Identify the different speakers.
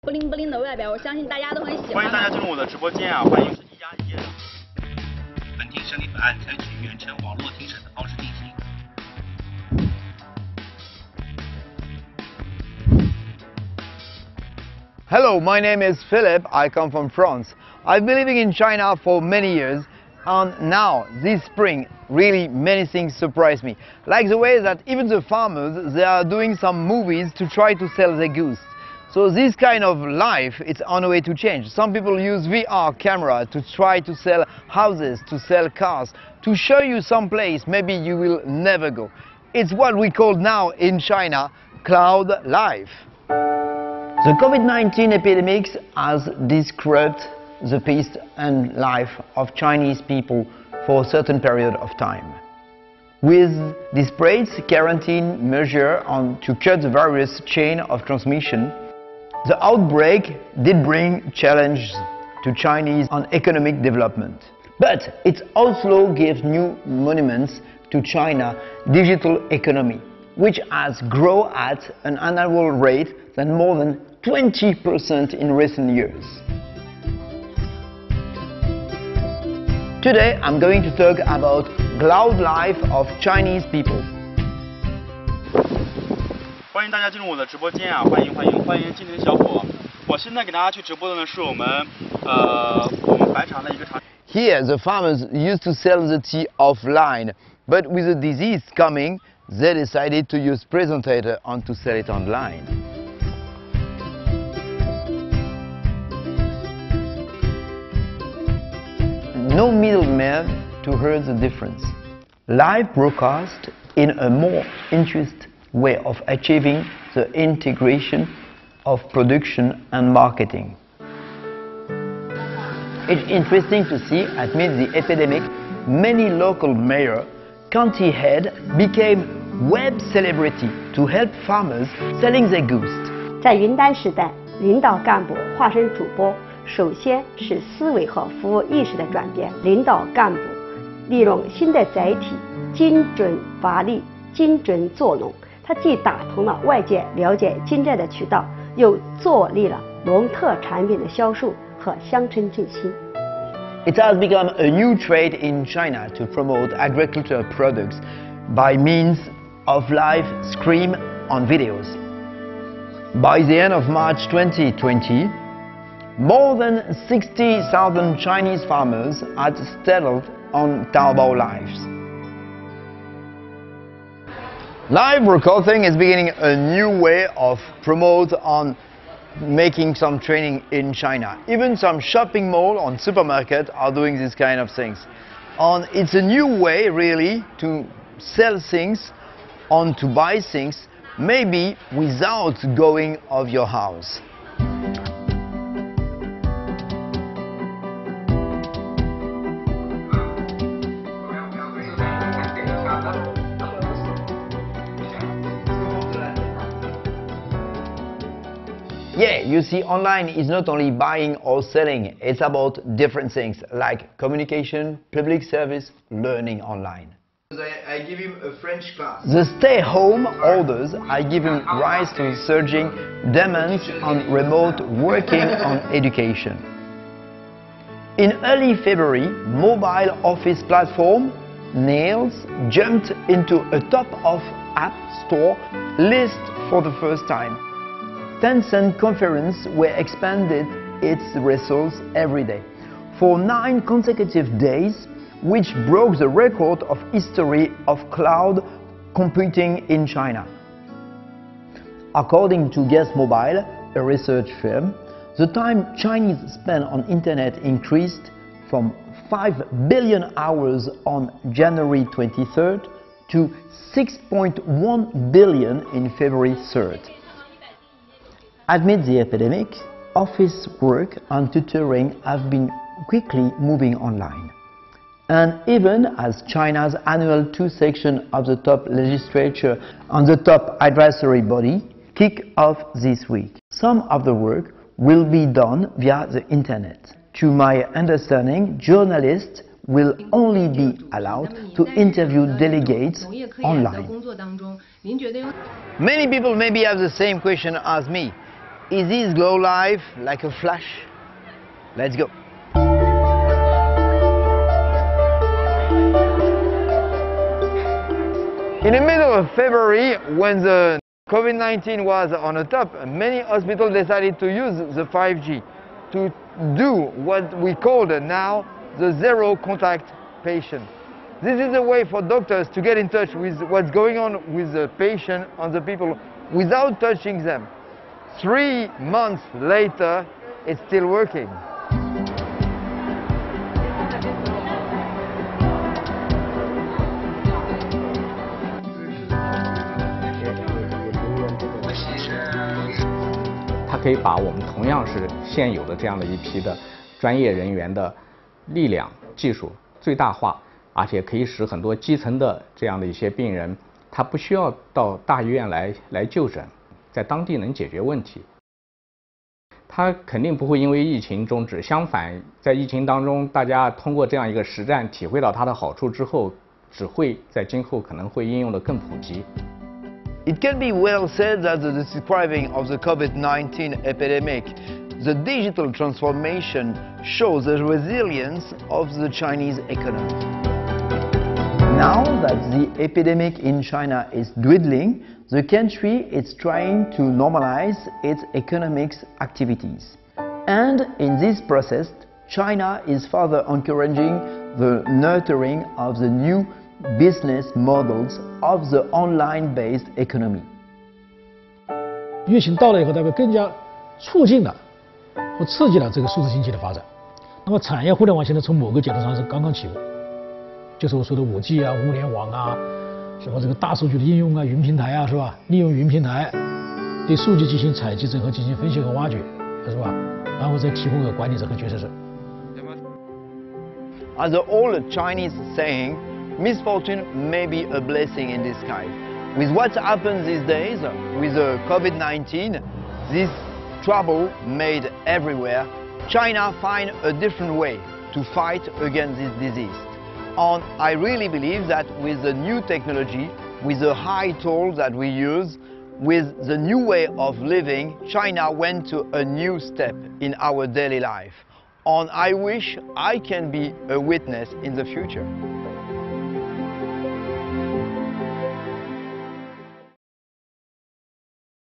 Speaker 1: 不灵不灵的外表，我相信大家都很喜欢。
Speaker 2: 欢迎大家进入我的直播间啊！欢迎是一加一夜。
Speaker 3: 本庭审理本案采取远程网络庭审的方式进行。
Speaker 4: Hello, my name is Philip. I come from France. I've been living in China for many years, and now this spring really many things surprise me, like the way that even the farmers, they are doing some movies to try to sell their goods. So this kind of life, it's on the way to change. Some people use VR camera to try to sell houses, to sell cars, to show you some place maybe you will never go. It's what we call now in China cloud life. The COVID-19 epidemic has disrupted the peace and life of Chinese people for a certain period of time. With disparate quarantine measures to cut the virus chain of transmission, the outbreak did bring challenges to Chinese on economic development. But it also gives new monuments to China's digital economy, which has grown at an annual rate than more than 20% in recent years. Today I'm going to talk about cloud life of Chinese people.
Speaker 2: 欢迎大家进入我的直播间啊！欢迎今天的小伙。我现在给大家去直播的呢是我们白茶的一个茶。
Speaker 4: Here the farmers used to sell the tea offline, but with the disease coming, they decided to use presentator and to sell it online. No middleman to hear the difference. Live broadcast in a more intuitive way of achieving the integration of production and marketing. It's interesting to see, amid the epidemic, many local mayors, county heads became web celebrity to help farmers selling their goods.
Speaker 5: 在云端时代，领导干部化身主播。首先是思维和服务意识的转变，领导干部利用新的载体，精准发力、精准做农。它既打通了外界了解金寨的渠道，又助力了农特产品的销售和乡村振兴。
Speaker 4: It has become a new trend in China to promote agricultural products by means of live stream on videos. By the end of March 2020, more than 60,000 Chinese farmers had settled on Taobao Lives. Live broadcasting is beginning a new way of promote on making some training in China. Even some shopping mall and supermarket are doing this kind of things. And it's a new way really to sell things and to buy things, maybe without going of your house. Yeah, you see, online is not only buying or selling, it's about different things like communication, public service, learning online. I give him a French class. The stay-home orders are giving rise to surging demands on remote working and education. In early February, mobile office platform Nails jumped into a top of App Store list for the first time. Tencent Conference were expanded its results every day for 9 consecutive days, which broke the record of history of cloud computing in China. According to Guess Mobile, a research firm, the time Chinese spend on internet increased from 5 billion hours on January 23rd to 6.1 billion in February 3rd. Amid the epidemic, office work and tutoring have been quickly moving online. And even as China's annual 2 sections of the top legislature and the top advisory body kick off this week, some of the work will be done via the internet. To my understanding, journalists will only be allowed to interview delegates online.
Speaker 6: Many
Speaker 4: Many people maybe have the same question as me. Is this go live like a flash? Let's go. In the middle of February, when the COVID-19 was on the top, many hospitals decided to use the 5G to do what we call now the zero contact patient. This is a way for doctors to get in touch with what's going on with the patient and the people without touching them. 3 months later, it's still working.
Speaker 6: 它可以把我们同样是现有的这样的一批的专业人员的力量、技术最大化，而且可以使很多基层的这样的一些病人，他不需要到大医院来就诊，在当地能解决问题。它肯定不会因为疫情终止，相反，在疫情当中，大家通过这样一个实战体会到它的好处之后，只会在今后可能会应用得更普及。
Speaker 4: It can be well said that the describing of the COVID-19 epidemic, the digital transformation shows the resilience of the Chinese economy. Now that the epidemic in China is dwindling, the country is trying to normalize its economic activities. And in this process, China is further encouraging the nurturing of the new business models of the online-based economy.
Speaker 7: 疫情到了以后，它会更加促进了或刺激了这个数字经济的发展。那么产业互联网现在从某个角度上是刚刚起步，就是我说的5G啊、物联网啊，什么这个大数据的应用啊、云平台啊，是吧？利用云平台对数据进行采集、整合、进行分析和挖掘，是吧？然后再提供给管理者和决策者。
Speaker 4: As the old Chinese saying, misfortune may be a blessing in disguise. With what happens these days, with the COVID-19, this trouble made everywhere, China find a different way to fight against this disease. And I really believe that with the new technology, with the high tools that we use, with the new way of living, China went to a new step in our daily life. And I wish I can be a witness in the future.